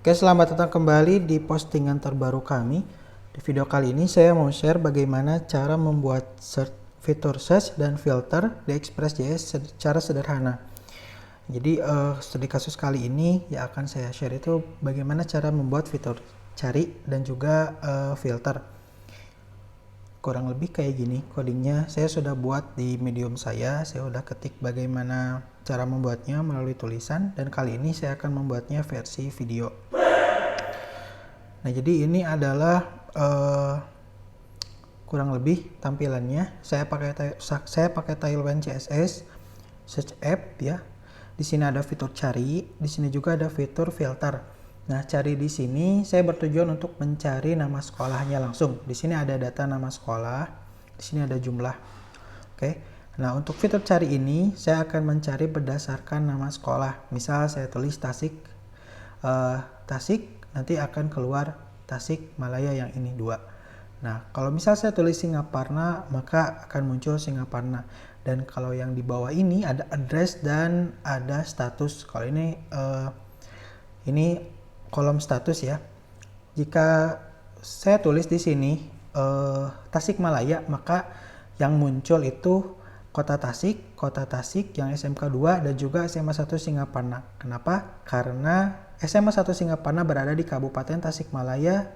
Oke, selamat datang kembali di postingan terbaru kami. Di video kali ini saya mau share bagaimana cara membuat fitur search dan filter di Express.js secara sederhana. Jadi di kasus kali ini yang akan saya share itu bagaimana cara membuat fitur cari dan juga filter. Kurang lebih kayak gini codingnya. Saya sudah buat di Medium saya sudah ketik bagaimana cara membuatnya melalui tulisan, dan kali ini saya akan membuatnya versi video. Nah, jadi ini adalah kurang lebih tampilannya. Saya pakai Tailwind CSS Search App ya. Di sini ada fitur cari, di sini juga ada fitur filter. Nah, cari di sini saya bertujuan untuk mencari nama sekolahnya langsung. Di sini ada data nama sekolah, di sini ada jumlah. Oke. Nah, untuk fitur cari ini saya akan mencari berdasarkan nama sekolah. Misal saya tulis Tasik, nanti akan keluar Tasik Malaya yang ini 2. Nah, kalau misal saya tulis Singaparna, maka akan muncul Singaparna. Dan kalau yang di bawah ini ada address dan ada status. Kalau ini kolom status ya. Jika saya tulis di sini Tasikmalaya, maka yang muncul itu Kota Tasik yang SMK 2 dan juga SMA 1 Singaparna. Kenapa? Karena SMA 1 Singaparna berada di Kabupaten Tasikmalaya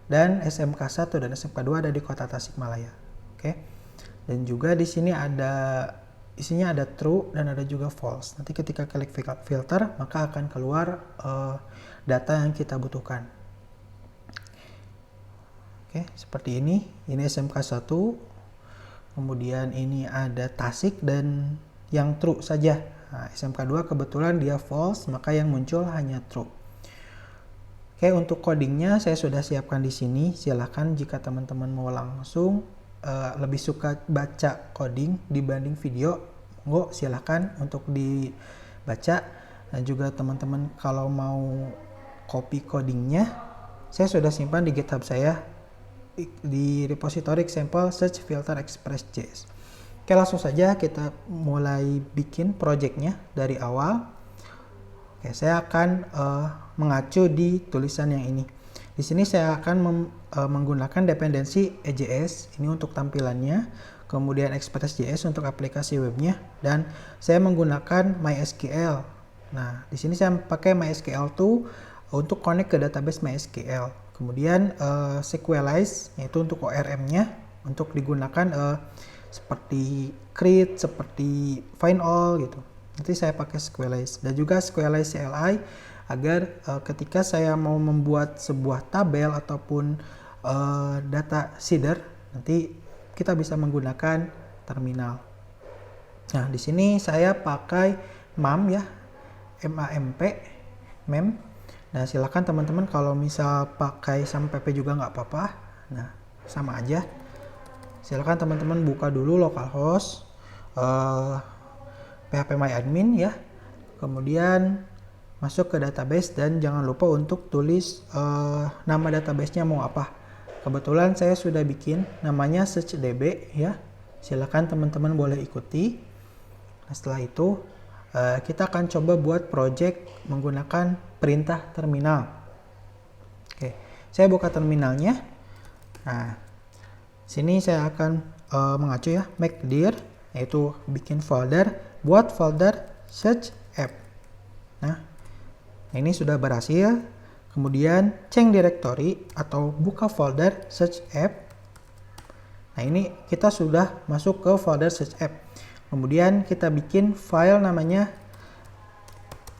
dan SMK 1 dan SMK 2 ada di Kota Tasikmalaya. Oke. Dan juga di sini isinya ada true dan ada juga false. Nanti ketika klik filter, maka akan keluar data yang kita butuhkan. Oke, seperti ini. Ini SMK 1. Kemudian ini ada Tasik dan yang true saja. Nah, SMK 2 kebetulan dia false, maka yang muncul hanya true. Oke, untuk codingnya saya sudah siapkan di sini. Silahkan jika teman-teman mau langsung lebih suka baca coding dibanding video, silahkan untuk dibaca. Dan juga teman-teman kalau mau copy codingnya, saya sudah simpan di GitHub saya di repository example search filter Express.js. Oke, langsung saja kita mulai bikin projectnya dari awal. Oke, saya akan mengacu di tulisan yang ini. Di sini saya akan menggunakan dependensi EJS ini untuk tampilannya, kemudian Express.js untuk aplikasi webnya, dan saya menggunakan MySQL. Nah, di sini saya pakai MySQL 2 untuk connect ke database MySQL. Kemudian Sequelize yaitu untuk ORM-nya untuk digunakan seperti create, seperti find all gitu. Nanti saya pakai Sequelize dan juga Sequelize CLI agar ketika saya mau membuat sebuah tabel ataupun data seeder, nanti kita bisa menggunakan terminal. Nah, di sini saya pakai MAMP ya, MAMP, MEM. Nah, silakan teman-teman kalau misal pakai sama PP juga nggak apa-apa. Nah, sama aja. Silakan teman-teman buka dulu localhost, phpMyAdmin ya. Kemudian masuk ke database dan jangan lupa untuk tulis nama databasenya mau apa. Kebetulan saya sudah bikin namanya searchdb ya. Silakan teman-teman boleh ikuti. Nah, setelah itu kita akan coba buat project menggunakan perintah terminal. Oke, saya buka terminalnya. Nah, sini saya akan mengacu ya, make dir, yaitu bikin folder, buat folder search app. Nah, ini sudah berhasil. Kemudian change directory atau buka folder search app. Nah, ini kita sudah masuk ke folder search app. Kemudian kita bikin file namanya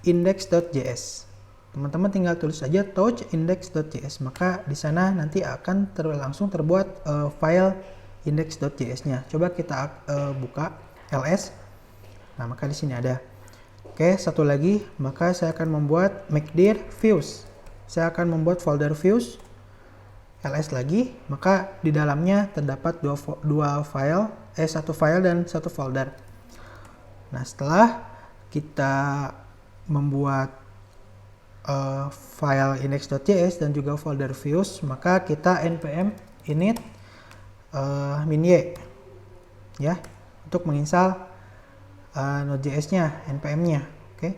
index.js. Teman-teman tinggal tulis saja touch index.js, maka di sana nanti akan langsung terbuat file index.js-nya. Coba kita buka ls. Nah, maka di sini ada. Oke, satu lagi, maka saya akan membuat make dir views. Saya akan membuat folder views ls lagi, maka di dalamnya terdapat satu file dan satu folder. Nah, setelah kita membuat file index.js dan juga folder views, maka kita npm init -y ya untuk menginstal Node.js-nya, npm-nya. Oke.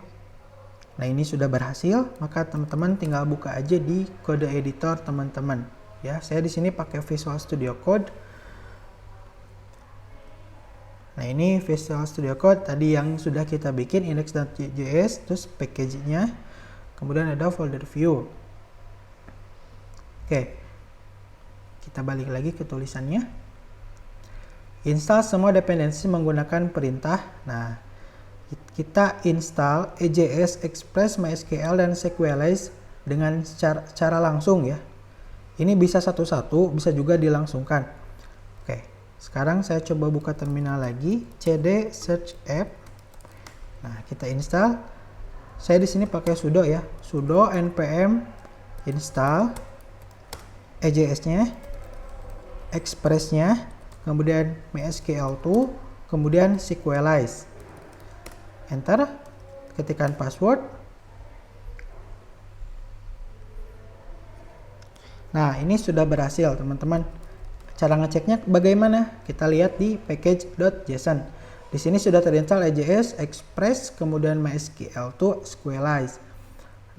Nah, ini sudah berhasil, maka teman-teman tinggal buka aja di kode editor teman-teman. Ya, saya di sini pakai Visual Studio Code. Nah, ini Visual Studio Code tadi yang sudah kita bikin index.js, terus package-nya. Kemudian ada folder view. Oke. Kita balik lagi ke tulisannya. Install semua dependensi menggunakan perintah. Nah, kita install EJS, Express, MySQL, dan Sequelize dengan cara langsung ya. Ini bisa satu-satu, bisa juga dilangsungkan. Oke, sekarang saya coba buka terminal lagi, cd search app. Nah, kita install. Saya di sini pakai sudo ya, sudo npm install EJS-nya, Express-nya, kemudian MySQL2, kemudian Sequelize. Enter, ketikkan password. Nah, ini sudah berhasil teman-teman. Cara ngeceknya bagaimana? Kita lihat di package.json. Di sini sudah terinstall EJS, Express, kemudian MySQL2, Sequelize.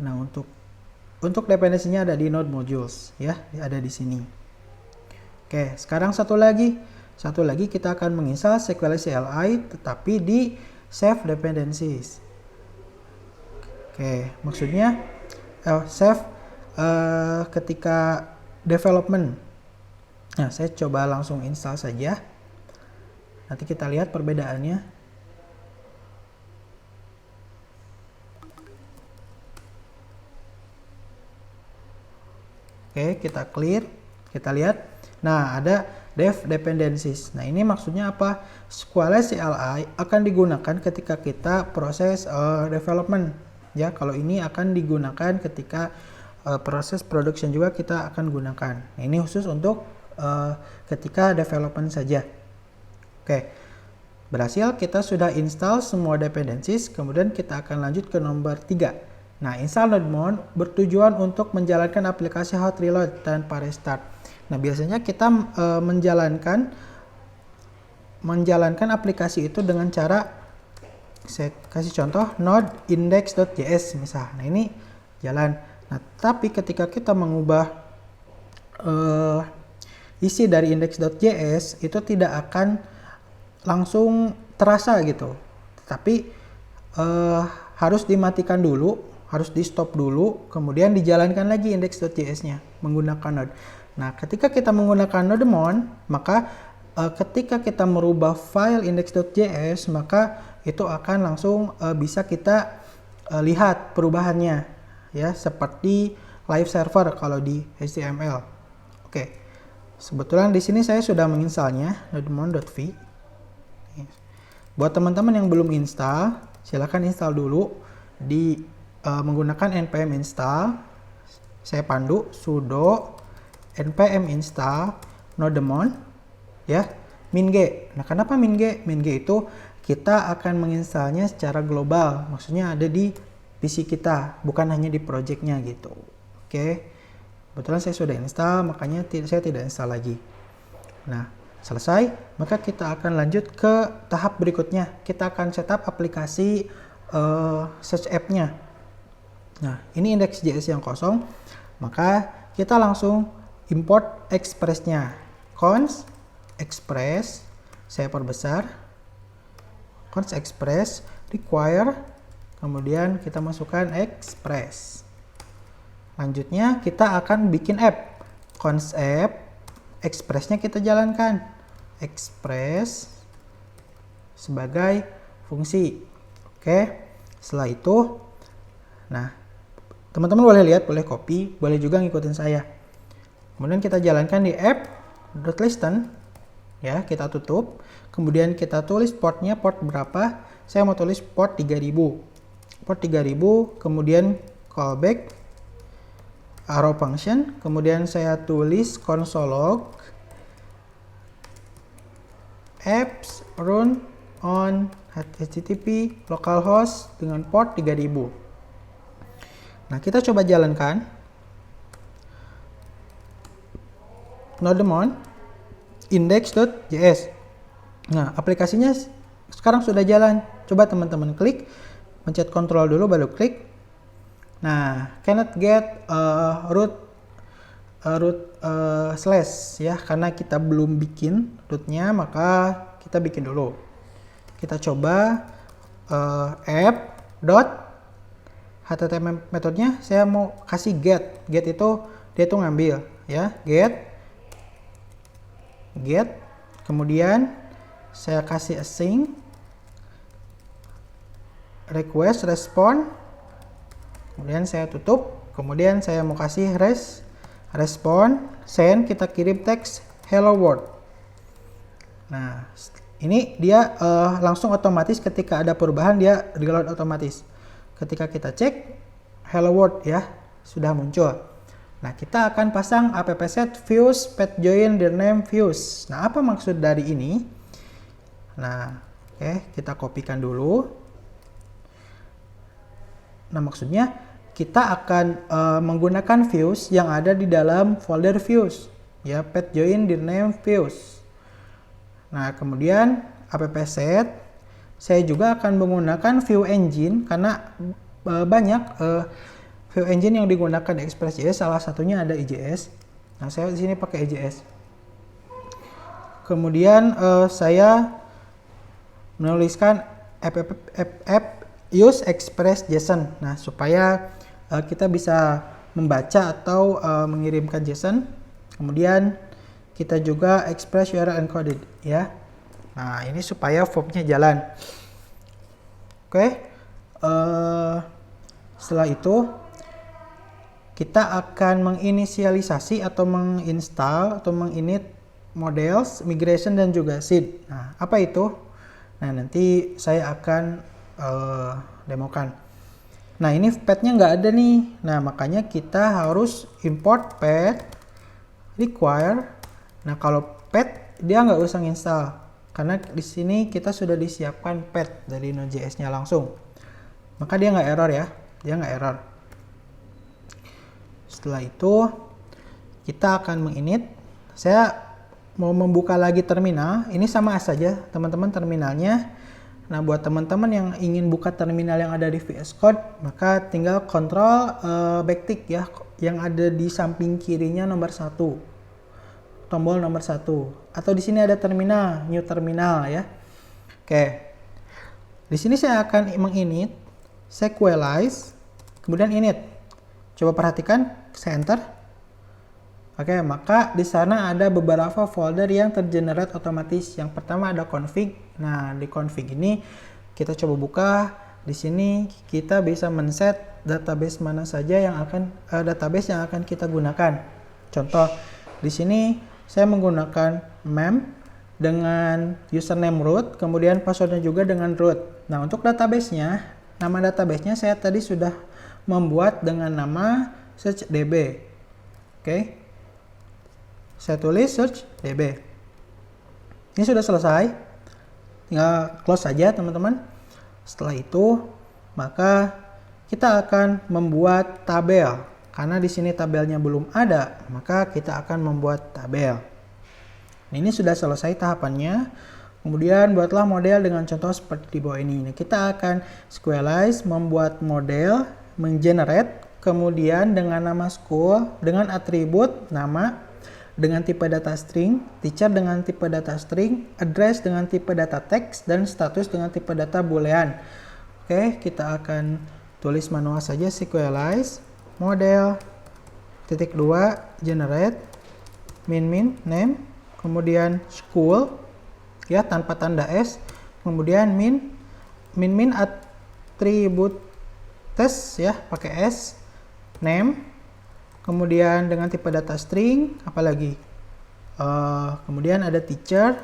Nah, untuk dependensinya ada di Node Modules ya, ada di sini. Oke, sekarang satu lagi kita akan menginstal Sequelize CLI tetapi di save dependencies. Oke, maksudnya save ketika development. Nah, saya coba langsung install saja. Nanti kita lihat perbedaannya. Oke, kita clear, kita lihat. Nah, ada dev dependencies. Nah, ini maksudnya apa? Sequelize CLI akan digunakan ketika kita proses development. Ya, kalau ini akan digunakan ketika proses production juga kita akan gunakan. Nah, ini khusus untuk ketika development saja. Oke, berhasil, kita sudah install semua dependencies. Kemudian kita akan lanjut ke nomor 3. Nah, install NodeMon bertujuan untuk menjalankan aplikasi hot reload tanpa restart. Nah, biasanya kita menjalankan aplikasi itu dengan cara, saya kasih contoh, node index.js misal. Nah, ini jalan. Nah, tapi ketika kita mengubah isi dari index.js, itu tidak akan langsung terasa gitu. Tapi harus dimatikan dulu, harus di stop dulu, kemudian dijalankan lagi index.js-nya menggunakan node. Nah, ketika kita menggunakan NodeMon, maka ketika kita merubah file index.js, maka itu akan langsung bisa kita lihat perubahannya ya, seperti live server kalau di HTML. Oke. Sebetulnya di sini saya sudah menginstalnya nodemon.v. Buat teman-teman yang belum install, silakan install dulu di menggunakan npm install. Saya pandu sudo npm install nodemon ya, min g. Nah, kenapa min g? Min g itu kita akan menginstalnya secara global, maksudnya ada di PC kita, bukan hanya di projectnya gitu. Oke, kebetulan saya sudah install, makanya saya tidak install lagi. Nah, selesai, maka kita akan lanjut ke tahap berikutnya. Kita akan setup aplikasi search app-nya. Nah, ini index.js yang kosong, maka kita langsung import Express-nya. Const Express, saya perbesar. Const Express require, kemudian kita masukkan Express. Lanjutnya kita akan bikin app. Const app, Express-nya kita jalankan. Express sebagai fungsi. Oke, setelah itu, nah, teman-teman boleh lihat, boleh copy, boleh juga ngikutin saya. Kemudian kita jalankan di app.listen, ya, kita tutup. Kemudian kita tulis portnya, port berapa? Saya mau tulis port 3000. Port 3000, kemudian callback arrow function, kemudian saya tulis console log apps run on http localhost dengan port 3000. Nah, kita coba jalankan nodemon index.js. Nah, aplikasinya sekarang sudah jalan. Coba teman-teman klik, pencet kontrol dulu baru klik. Nah, cannot get root slash ya, karena kita belum bikin rootnya, maka kita bikin dulu. Kita coba app dot HTML metodenya saya mau kasih get. Get itu dia tuh ngambil ya, get, kemudian saya kasih async, request, respond, kemudian saya tutup, kemudian saya mau kasih respond, send, kita kirim teks hello world. Nah, ini dia langsung otomatis ketika ada perubahan dia reload otomatis. Ketika kita cek hello world ya, sudah muncul. Nah, kita akan pasang appset views pet join their name views. Nah, apa maksud dari ini? Nah, oke, kita kopikan dulu. Nah, maksudnya kita akan menggunakan views yang ada di dalam folder views ya, pet join their name views. Nah, kemudian appset saya juga akan menggunakan view engine karena banyak view engine yang digunakan di Express.js, salah satunya ada IJS. Nah, saya di sini pakai IJS. Kemudian saya menuliskan app use Express.json. Nah, supaya kita bisa membaca atau mengirimkan JSON. Kemudian kita juga express URL encoded ya. Nah, ini supaya formnya jalan. Oke. Setelah itu kita akan menginisialisasi atau menginstal atau menginit models, migration dan juga seed. Nah, apa itu? Nah, nanti saya akan demokan. Nah, ini path-nya nggak ada nih. Nah, makanya kita harus import path require. Nah, kalau path dia nggak usah install karena di sini kita sudah disiapkan path dari Node.js-nya langsung. Maka dia nggak error ya. Dia nggak error. Setelah itu kita akan menginit. Saya mau membuka lagi terminal. Ini sama saja teman-teman terminalnya. Nah, buat teman-teman yang ingin buka terminal yang ada di VS Code, maka tinggal kontrol backtick ya, yang ada di samping kirinya nomor 1, tombol nomor 1, atau di sini ada terminal, new terminal ya. Oke, di sini saya akan menginit sequelize, kemudian init. Coba perhatikan, saya enter. Oke, maka di sana ada beberapa folder yang tergenerate otomatis. Yang pertama ada config. Nah, di config ini kita coba buka. Di sini kita bisa men-set database mana saja yang akan database yang akan kita gunakan. Contoh, di sini saya menggunakan mem dengan username root, kemudian passwordnya juga dengan root. Nah, untuk database-nya, nama database-nya saya tadi sudah membuat dengan nama searchdb. Oke. Saya tulis search db. Ini sudah selesai. Tinggal close saja teman-teman. Setelah itu, maka kita akan membuat tabel. Karena di sini tabelnya belum ada, maka kita akan membuat tabel. Ini sudah selesai tahapannya. Kemudian buatlah model dengan contoh seperti di bawah ini. Nah, kita akan squarize, membuat model, menggenerate, kemudian dengan nama school, dengan atribut nama, dengan tipe data string, teacher dengan tipe data string, address dengan tipe data text, dan status dengan tipe data boolean. Oke, kita akan tulis manual saja sequelize, model, titik 2, generate, min name, kemudian school, ya tanpa tanda S, kemudian min atribut test ya pakai S, name, kemudian dengan tipe data string, apalagi kemudian ada teacher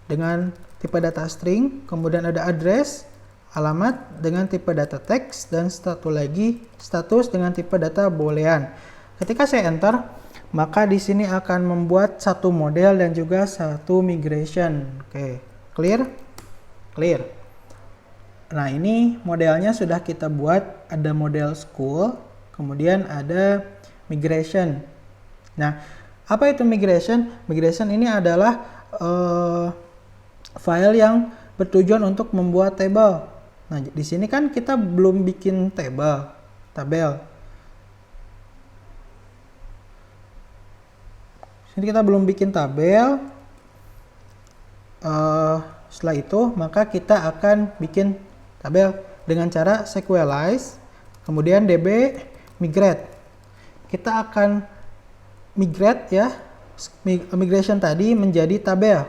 dengan tipe data string, kemudian ada address, alamat dengan tipe data text, dan satu lagi status dengan tipe data boolean. Ketika saya enter, maka di sini akan membuat satu model dan juga satu migration. Oke, clear? Clear. Nah, ini modelnya sudah kita buat, ada model school, kemudian ada migration. Nah, apa itu migration? Migration ini adalah file yang bertujuan untuk membuat table. Nah, di sini kan kita belum bikin table, tabel. Sini kita belum bikin tabel. Setelah itu maka kita akan bikin tabel dengan cara sequelize, kemudian db migrate. Kita akan migrate ya, migration tadi menjadi tabel.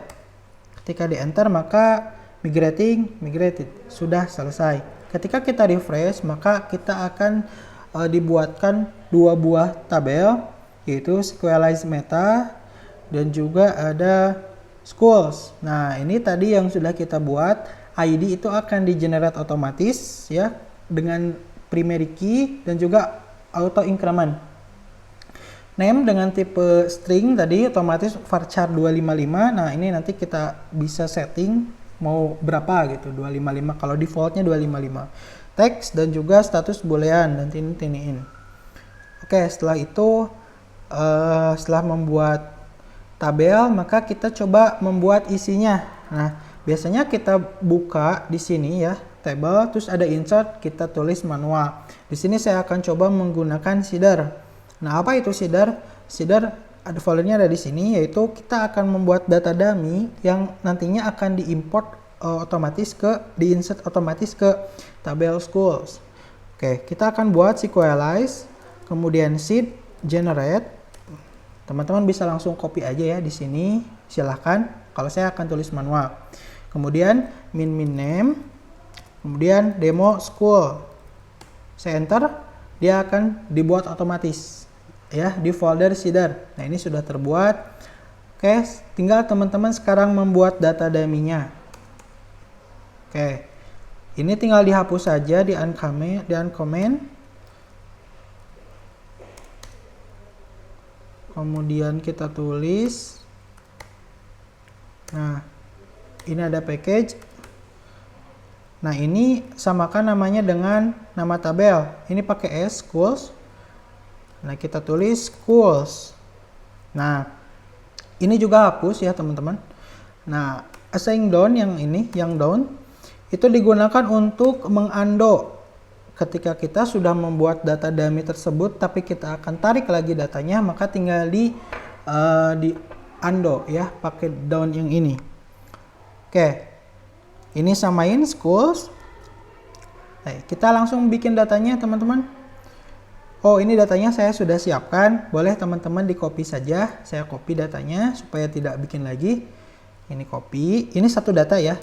Ketika di enter maka migrated, sudah selesai. Ketika kita refresh maka kita akan dibuatkan dua buah tabel, yaitu sequelize meta dan juga ada schools. Nah, ini tadi yang sudah kita buat, ID itu akan di-generate otomatis ya dengan primary key dan juga auto increment. Name dengan tipe string tadi otomatis varchar 255. Nah, ini nanti kita bisa setting mau berapa gitu, 255. Kalau defaultnya 255. Text dan juga status boolean dan tiniin. Oke, setelah itu setelah membuat tabel, maka kita coba membuat isinya. Nah, biasanya kita buka di sini ya, table, terus ada insert, kita tulis manual. Di sini saya akan coba menggunakan seeder. Nah, apa itu seeder? Seeder ada foldernya ada di sini, yaitu kita akan membuat data dummy yang nantinya akan diimport otomatis diinsert otomatis ke tabel schools. Oke, kita akan buat sequelize, kemudian seed generate. Teman-teman bisa langsung copy aja ya di sini, silahkan. Kalau saya akan tulis manual. Kemudian min name, kemudian demo school. Saya enter, dia akan dibuat otomatis ya di folder seeder. Nah, ini sudah terbuat. Oke, tinggal teman-teman sekarang membuat data dummy-nya. Oke. Ini tinggal dihapus saja di uncomment. Kemudian kita tulis, nah ini ada package. Nah, ini samakan namanya dengan nama tabel. Ini pakai S, schools. Nah, kita tulis schools. Nah, ini juga hapus ya teman-teman. Nah, assign down yang ini, yang down itu digunakan untuk mengundo. Ketika kita sudah membuat data dummy tersebut, tapi kita akan tarik lagi datanya, maka tinggal di undo ya, pakai down yang ini. Oke, ini samain schools. Kita langsung bikin datanya teman-teman. Oh, ini datanya saya sudah siapkan. Boleh teman-teman di copy saja. Saya copy datanya supaya tidak bikin lagi. Ini copy. Ini satu data ya.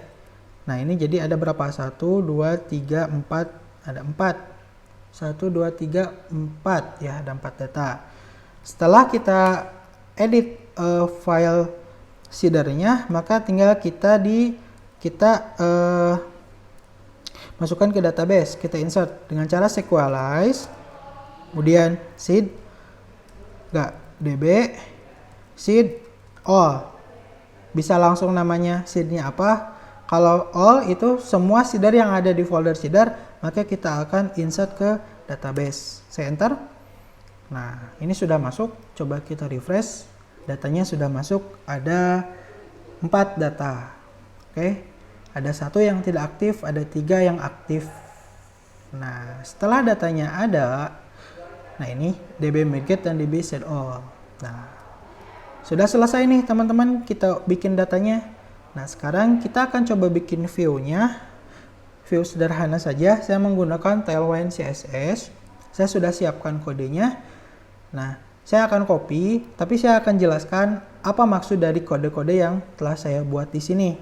Nah, ini jadi ada berapa? 1, 2, 3, 4. Ada 4. 1, 2, 3, 4 ya, ada 4 data. Setelah kita edit file seedernya, maka tinggal kita masukkan ke database, kita insert dengan cara sequelize, kemudian seed db seed all. Bisa langsung namanya seednya apa. Kalau all itu semua seeder yang ada di folder seeder, maka kita akan insert ke database. Saya enter. Nah, ini sudah masuk. Coba kita refresh. Datanya sudah masuk. Ada 4 data. Oke. Ada 1 yang tidak aktif, ada 3 yang aktif. Nah, setelah datanya ada, nah ini db migrate dan db set all. Nah, sudah selesai nih teman-teman, kita bikin datanya. Nah, sekarang kita akan coba bikin view-nya. View sederhana saja, saya menggunakan Tailwind CSS. Saya sudah siapkan kodenya. Nah, saya akan copy, tapi saya akan jelaskan apa maksud dari kode-kode yang telah saya buat di sini.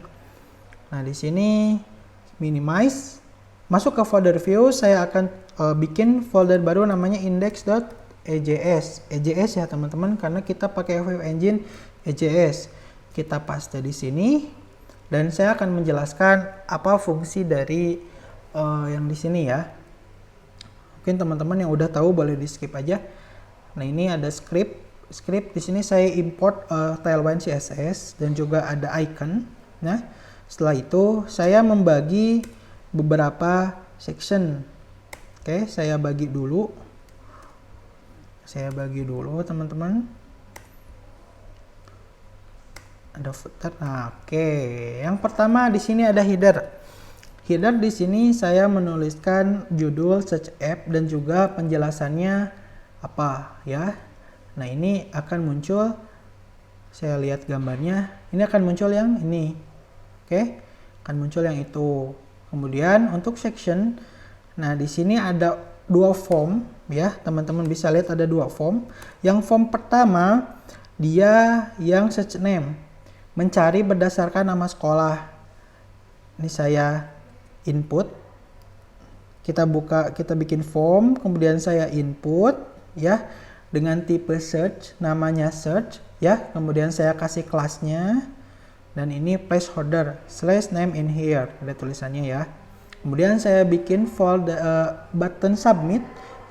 Nah, di sini minimize, masuk ke folder view, saya akan bikin folder baru namanya index.ejs. EJS ya teman-teman, karena kita pakai FF Engine EJS. Kita paste di sini. Dan saya akan menjelaskan apa fungsi dari yang di sini ya. Mungkin teman-teman yang udah tahu boleh di skip aja. Nah, ini ada script. Di sini saya import Tailwind CSS dan juga ada icon. Nah, setelah itu saya membagi beberapa section. Oke, saya bagi dulu. Teman-teman. Ada footer. Nah, oke. Yang pertama di sini ada header. Header di sini saya menuliskan judul search app dan juga penjelasannya apa ya. Nah, ini akan muncul, saya lihat gambarnya, ini akan muncul yang ini. Oke, akan muncul yang itu. Kemudian untuk section, nah di sini ada dua form ya, teman-teman bisa lihat ada dua form. Yang form pertama dia yang search name, mencari berdasarkan nama sekolah. Ini saya input, kita bikin form, kemudian saya input ya dengan tipe search, namanya search ya, kemudian saya kasih kelasnya, dan ini placeholder /name in here, ada tulisannya ya. Kemudian saya bikin folder button submit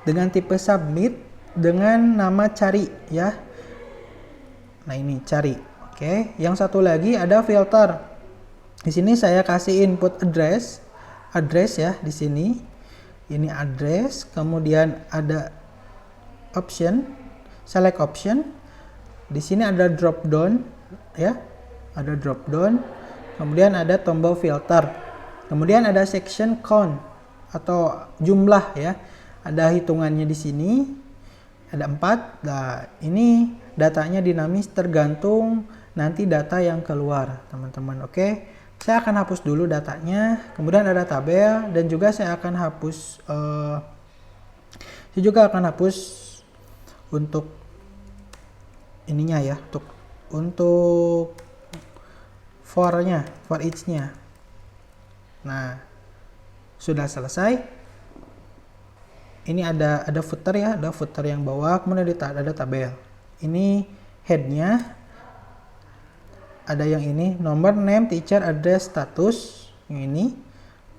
dengan tipe submit dengan nama cari ya. Nah, ini cari. Oke, yang satu lagi ada filter. Di sini saya kasih input address ya di sini. Ini address, kemudian ada option, select option. Di sini ada drop down ya. Ada drop down. Kemudian ada tombol filter. Kemudian ada section count atau jumlah ya. Ada hitungannya di sini. Ada 4. Nah, ini datanya dinamis tergantung nanti data yang keluar, teman-teman. Oke. Saya akan hapus dulu datanya, kemudian ada tabel, dan juga saya akan hapus untuk ininya ya, untuk for each-nya. Nah, sudah selesai. Ini ada footer ya, ada footer yang bawah, kemudian ada tabel. Ini head-nya. Ada yang ini, nomor, name, teacher, address, status, yang ini.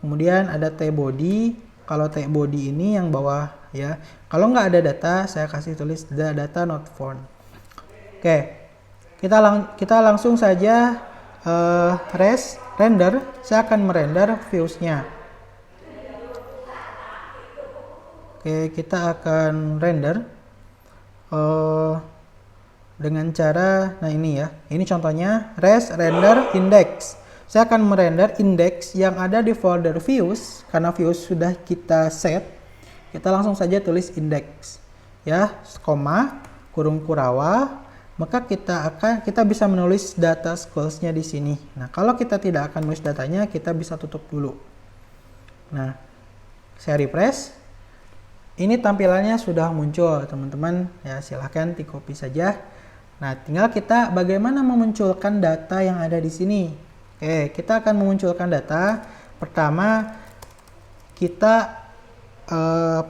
Kemudian ada T-body, kalau T-body ini yang bawah ya. Kalau nggak ada data, saya kasih tulis data not found. Oke, kita langsung saja render. Saya akan merender views-nya. Oke, kita akan render dengan cara, nah ini ya, ini contohnya render index. Saya akan merender index yang ada di folder views, karena views sudah kita set. Kita langsung saja tulis index ya, koma, kurung kurawa, maka kita bisa menulis data schools-nya di sini. Nah, kalau kita tidak akan menulis datanya, kita bisa tutup dulu. Nah, saya refresh. Ini tampilannya sudah muncul, teman-teman. Ya, silahkan di copy saja. Nah, tinggal kita bagaimana memunculkan data yang ada di sini. Oke, kita akan memunculkan data. Pertama, kita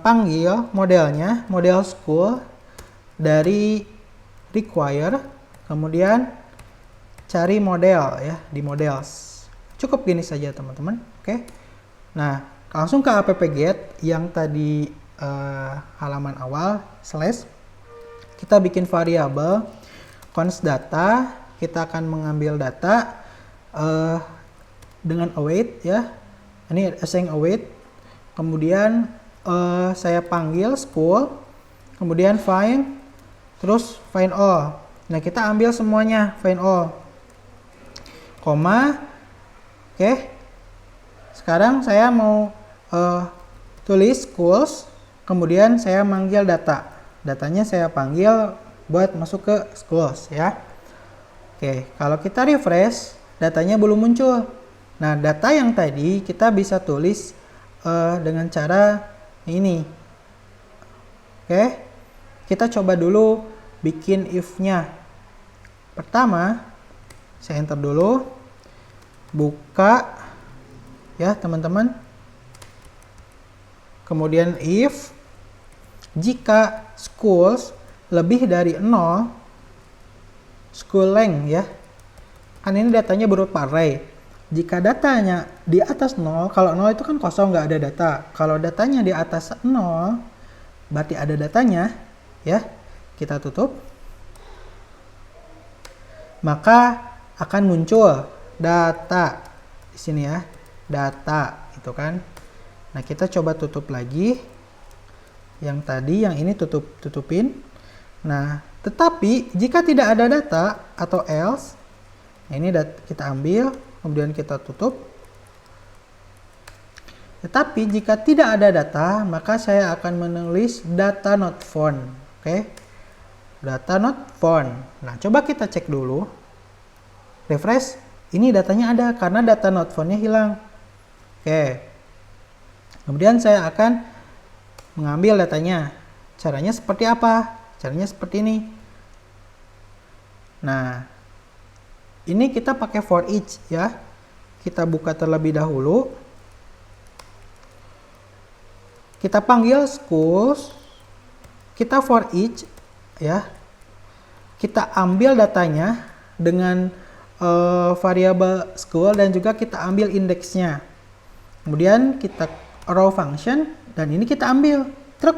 panggil modelnya, model school dari require, kemudian cari model ya di models. Cukup gini saja, teman-teman. Oke. Nah, langsung ke app-get yang tadi halaman awal slash. Kita bikin variabel const data, kita akan mengambil data dengan await ya. Ini assign await. Kemudian saya panggil school, kemudian find, terus find all. Nah, kita ambil semuanya, find all. Koma. Oke. Sekarang saya mau tulis schools, kemudian saya manggil data. Datanya saya panggil buat masuk ke schools ya. Oke, kalau kita refresh, datanya belum muncul. Nah, data yang tadi kita bisa tulis dengan cara ini. Oke, kita coba dulu bikin if-nya. Pertama, saya enter dulu, buka ya teman-teman. Kemudian if jika schools lebih dari 0, school length ya. Kan ini datanya berupa array. Jika datanya di atas 0, kalau 0 itu kan kosong, nggak ada data. Kalau datanya di atas 0, berarti ada datanya ya. Kita tutup. Maka akan muncul data di sini ya. Data itu kan. Nah, kita coba tutup lagi. Yang tadi, yang ini tutupin. Nah, tetapi jika tidak ada data atau else, nah ini kita ambil, kemudian kita tutup. Tetapi jika tidak ada data, maka saya akan menulis data not found. Oke. Data not found. Nah, coba kita cek dulu. Refresh. Ini datanya ada karena data not found-nya hilang. Oke. Kemudian saya akan mengambil datanya. Caranya seperti apa? Caranya seperti ini. Nah, ini kita pakai for each ya. Kita buka terlebih dahulu. Kita panggil schools. Kita for each ya. Kita ambil datanya dengan variabel school dan juga kita ambil indeksnya. Kemudian kita row function dan ini kita ambil truk.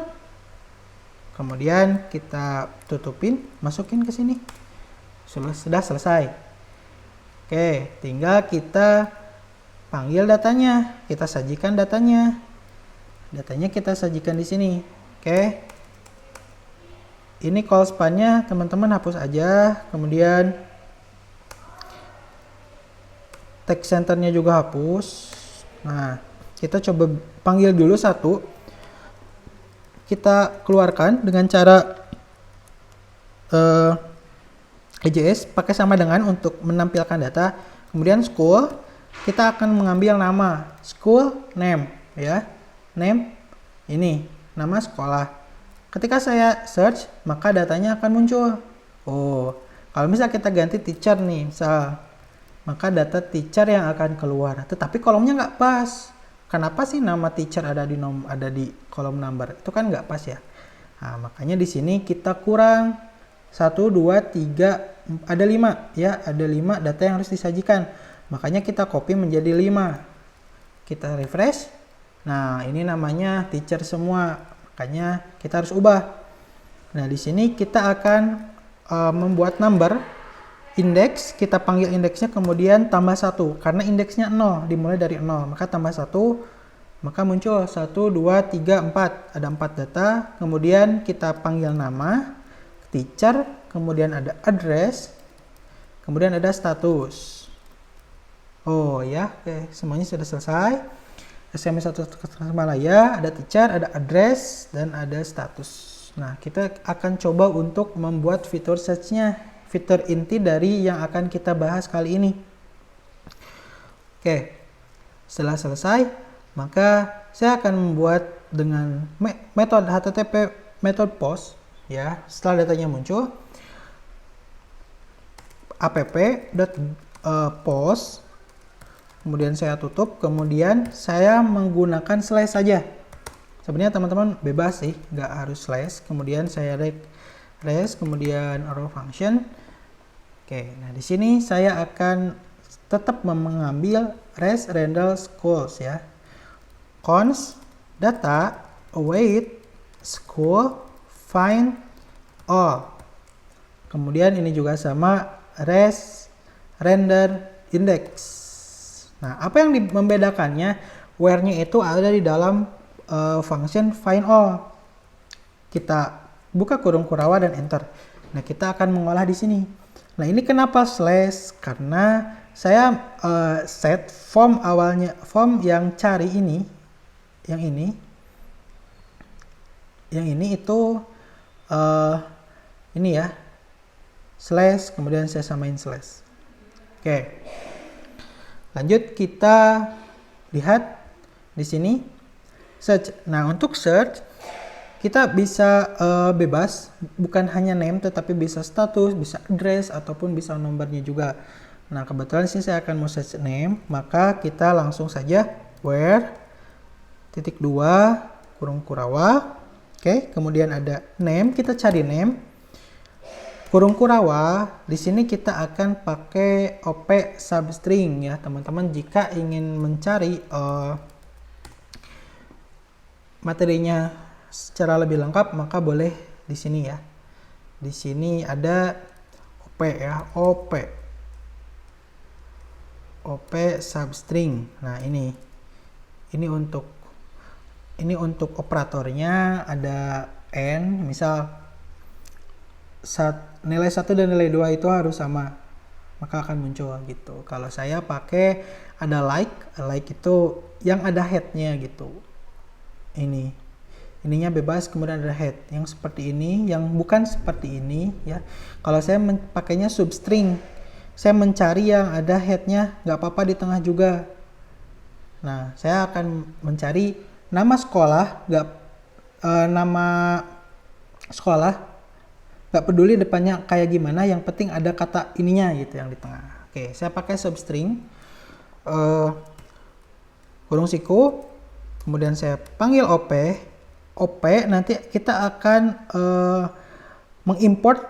Kemudian kita tutupin, masukin ke sini. Sudah selesai. Oke, tinggal kita panggil datanya, kita sajikan datanya. Datanya kita sajikan di sini. Oke. Ini call span-nya teman-teman hapus aja. Kemudian text center-nya juga hapus. Nah, kita coba panggil dulu satu. Kita keluarkan dengan cara EJS pakai sama dengan untuk menampilkan data. Kemudian school, kita akan mengambil nama school name ya. Name ini nama sekolah. Ketika saya search, maka datanya akan muncul. Oh, kalau misal kita ganti teacher nih, misal, maka data teacher yang akan keluar. Tetapi kolomnya nggak pas. Kenapa sih nama teacher ada di kolom number? Itu kan nggak pas ya. Nah, makanya di sini kita kurang 1, 2, 3, ada 5 ya, ada 5 data yang harus disajikan. Makanya kita copy menjadi 5. Kita refresh. Nah, ini namanya teacher semua. Makanya kita harus ubah. Nah, di sini kita akan membuat number index, kita panggil indeksnya kemudian tambah 1 karena indeksnya 0, dimulai dari 0. Maka tambah 1, maka muncul 1, 2, 3, 4. Ada 4 data. Kemudian kita panggil nama teacher, kemudian ada address, kemudian ada status. Oh ya, oke, semuanya sudah selesai. SMS 1 Tasikmalaya, ada teacher, ada address, dan ada status. Nah, kita akan coba untuk membuat fitur search-nya, fitur inti dari yang akan kita bahas kali ini. Oke, setelah selesai, maka saya akan membuat dengan metode HTTP method post ya. Setelah datanya muncul, app.post, kemudian saya tutup, kemudian saya menggunakan slash saja. Sebenarnya teman-teman bebas sih, nggak harus slash. Kemudian saya res, kemudian row function. Oke, nah di sini saya akan tetap mengambil res random schools ya. Const data await school find all. Kemudian ini juga sama res render index. Nah, apa yang membedakannya? Where-nya itu ada di dalam function find all. Kita buka kurung kurawa dan enter. Nah, kita akan mengolah di sini. Nah, ini kenapa slash? Karena saya set form awalnya, form yang cari ini, yang ini itu ini ya, slash, kemudian saya samain slash. Oke. Lanjut kita lihat di sini search. Nah, untuk search kita bisa bebas, bukan hanya name tetapi bisa status, bisa address ataupun bisa nomornya juga. Nah, kebetulan sih saya akan mau search name, maka kita langsung saja where titik 2 kurung kurawa. Oke, kemudian ada name, kita cari name. Kurung kurawa, di sini kita akan pakai op substring ya, teman-teman. Jika ingin mencari materinya secara lebih lengkap, maka boleh di sini ya. Di sini ada op ya, op substring. Nah, ini untuk operatornya ada n, misal nilai 1 dan nilai 2 itu harus sama, maka akan muncul gitu. Kalau saya pakai ada like itu yang ada headnya gitu. Ininya bebas, kemudian ada head yang seperti ini, yang bukan seperti ini ya. Kalau saya pakainya substring, saya mencari yang ada headnya, nggak apa-apa di tengah juga. Nah, saya akan mencari nama sekolah, nama sekolah, nggak peduli depannya kayak gimana, yang penting ada kata ininya gitu yang di tengah. Oke, saya pakai substring, kurung siku, kemudian saya panggil op. Nanti kita akan mengimport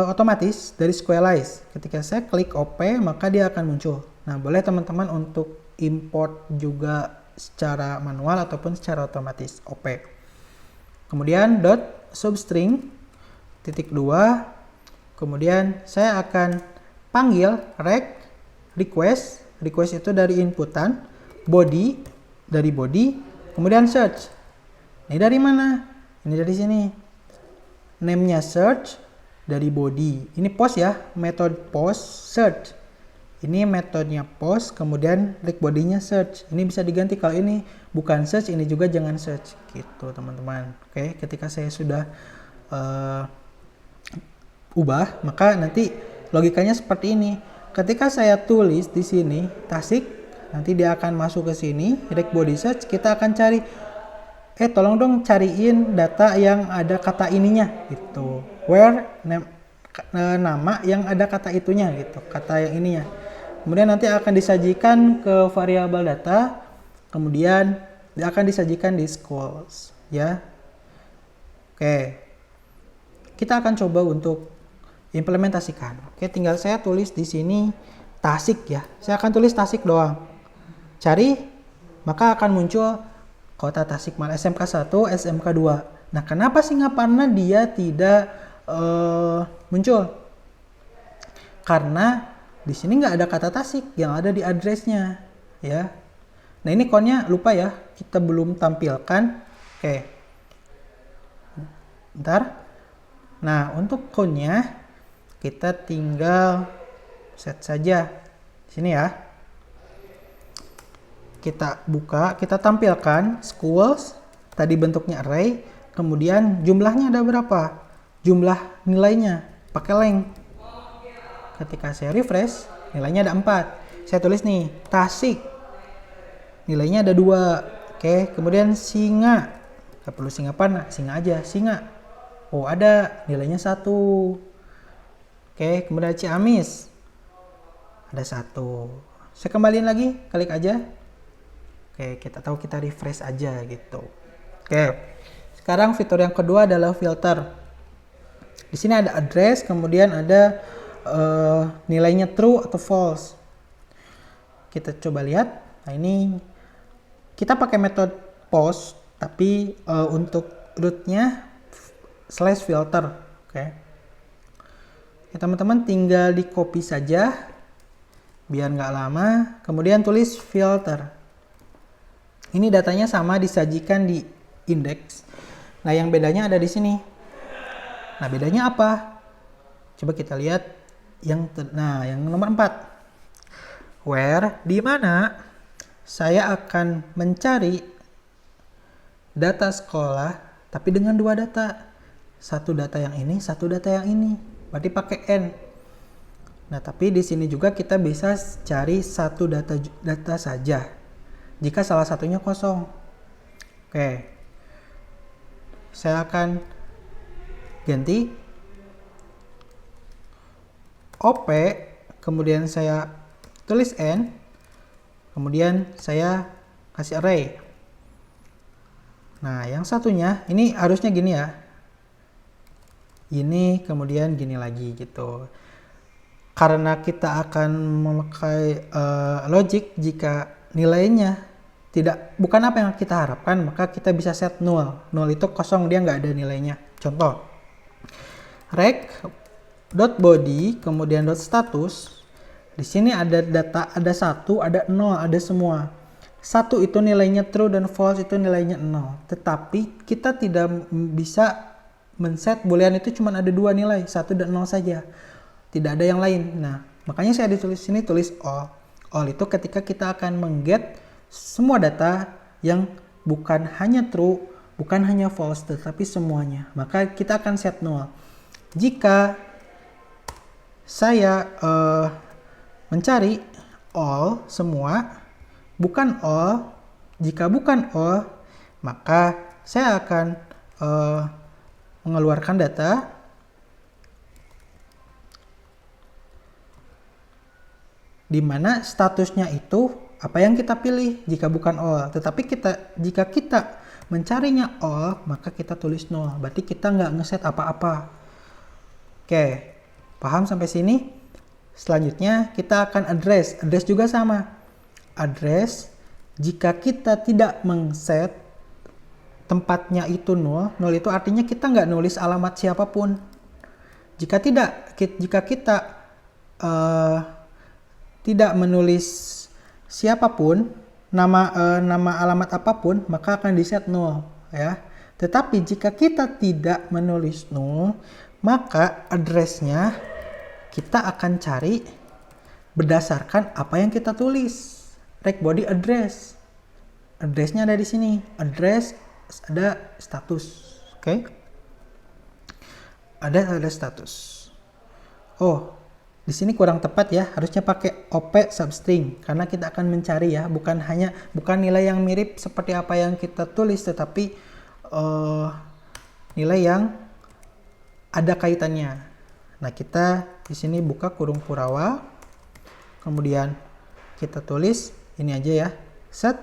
otomatis dari Squalise. Ketika saya klik op, maka dia akan muncul. Nah, boleh teman-teman untuk import juga secara manual ataupun secara otomatis op. Kemudian dot substring titik 2, kemudian saya akan panggil request itu dari inputan, body dari body, kemudian search. Ini dari mana? Ini dari sini. Name-nya search dari body. Ini post ya, metode post search. Ini metodenya post, kemudian body-nya search. Ini bisa diganti, kalau ini bukan search, ini juga jangan search gitu teman-teman. Oke, ketika saya sudah ubah, maka nanti logikanya seperti ini. Ketika saya tulis di sini tasik, nanti dia akan masuk ke sini, body search, kita akan cari tolong dong cariin data yang ada kata ininya gitu. Where nama yang ada kata itunya gitu, kata yang ininya. Kemudian nanti akan disajikan ke variabel data, kemudian dia akan disajikan di schools ya. Oke. Kita akan coba untuk implementasikan. Oke, tinggal saya tulis di sini Tasik ya. Saya akan tulis Tasik doang. Cari, maka akan muncul kota Tasikmalaya SMK 1, SMK 2. Nah, kenapa Singaparna dia tidak muncul? Karena di sini nggak ada kata Tasik, yang ada di address-nya ya. Nah, ini code-nya lupa ya, kita belum tampilkan. Oke. Bentar. Nah, untuk code-nya kita tinggal set saja di sini ya. Kita buka, kita tampilkan schools, tadi bentuknya array, kemudian jumlahnya ada berapa? Jumlah nilainya pakai length. Ketika saya refresh, nilainya ada 4. Saya tulis nih, Tasik. Nilainya ada 2. Oke, kemudian Singa. Gak perlu Singaparna, Singa aja, Singa. Oh, ada nilainya 1. Oke, kemudian Ciamis. Ada 1. Saya kembaliin lagi, klik aja. Oke, kita refresh aja gitu. Oke. Sekarang fitur yang kedua adalah filter. Di sini ada address, kemudian ada nilainya true atau false. Kita coba lihat. Nah, ini kita pakai metode post, tapi untuk rootnya /filter. Oke. Ya, teman-teman tinggal di copy saja biar nggak lama, kemudian tulis filter. Ini datanya sama disajikan di index. Nah, yang bedanya ada di sini. Nah, bedanya apa? Coba kita lihat yang nomor 4. Where, di mana saya akan mencari data sekolah tapi dengan 2 data. Satu data yang ini, satu data yang ini. Berarti pakai N. Nah, tapi di sini juga kita bisa cari satu data saja jika salah satunya kosong. Oke. Saya akan ganti op, kemudian saya tulis N, kemudian saya kasih array. Nah, yang satunya ini harusnya gini ya. Ini kemudian gini lagi gitu. Karena kita akan memakai logic, jika nilainya bukan apa yang kita harapkan, maka kita bisa set null. Null itu kosong, dia nggak ada nilainya. Contoh, rec.body kemudian .status. Di sini ada data, ada 1, ada 0, ada semua. 1 itu nilainya true dan false itu nilainya 0. Tetapi kita tidak bisa men-set boolean itu cuma ada 2 nilai, 1 dan 0 saja. Tidak ada yang lain. Nah, makanya saya ditulis sini tulis all. All itu ketika kita akan mengget semua data yang bukan hanya true, bukan hanya false, tetapi semuanya. Maka kita akan set null. Jika saya mencari all, semua, bukan all, jika bukan all, maka saya akan mengeluarkan data di mana statusnya itu apa yang kita pilih jika bukan all. Tetapi jika kita mencarinya all, maka kita tulis null. Berarti kita nggak ngeset apa-apa. Oke, paham sampai sini? Selanjutnya kita akan address. Address juga sama. Address, jika kita tidak mengset tempatnya itu null, null itu artinya kita nggak nulis alamat siapapun. Jika kita tidak menulis siapapun, nama alamat apapun, maka akan di set null ya. Tetapi jika kita tidak menulis null, maka address-nya kita akan cari berdasarkan apa yang kita tulis. Rect body address. Address-nya ada di sini. Address ada status. Oke. Ada status. Oh, di sini kurang tepat ya, harusnya pakai op substring karena kita akan mencari ya, bukan nilai yang mirip seperti apa yang kita tulis, tetapi nilai yang ada kaitannya. Nah, kita di sini buka kurung Kurawa, kemudian kita tulis ini aja ya, set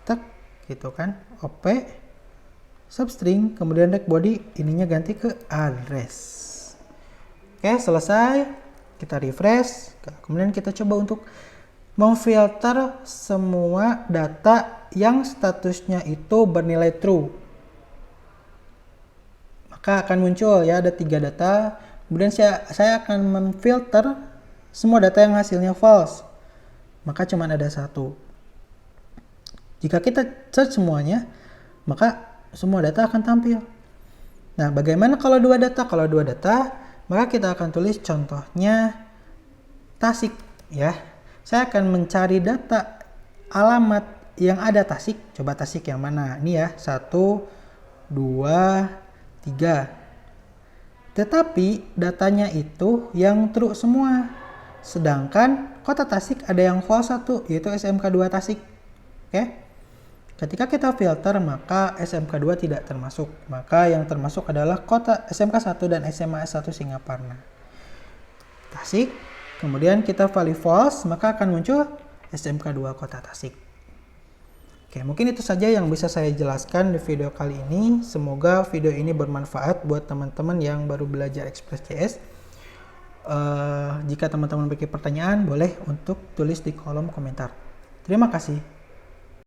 tek gitu kan, op substring, kemudian rect body ininya ganti ke address. Oke, selesai. Kita refresh. Kemudian kita coba untuk memfilter semua data yang statusnya itu bernilai true. Maka akan muncul ya, ada 3 data. Kemudian saya akan memfilter semua data yang hasilnya false. Maka cuma ada 1. Jika kita search semuanya, maka semua data akan tampil. Nah, bagaimana kalau 2 data? Kalau 2 data, maka kita akan tulis contohnya Tasik ya. Saya akan mencari data alamat yang ada Tasik. Coba Tasik yang mana? Ini ya, 1, 2, 3. Tetapi datanya itu yang true semua. Sedangkan kota Tasik ada yang false 1, yaitu SMK 2 Tasik. Oke. Ketika kita filter, maka SMK 2 tidak termasuk. Maka yang termasuk adalah kota SMK 1 dan SMA 1 Singaparna. Tasik. Kemudian kita value false, maka akan muncul SMK 2 kota Tasik. Oke, mungkin itu saja yang bisa saya jelaskan di video kali ini. Semoga video ini bermanfaat buat teman-teman yang baru belajar Express.js. Jika teman-teman memiliki pertanyaan, boleh untuk tulis di kolom komentar. Terima kasih.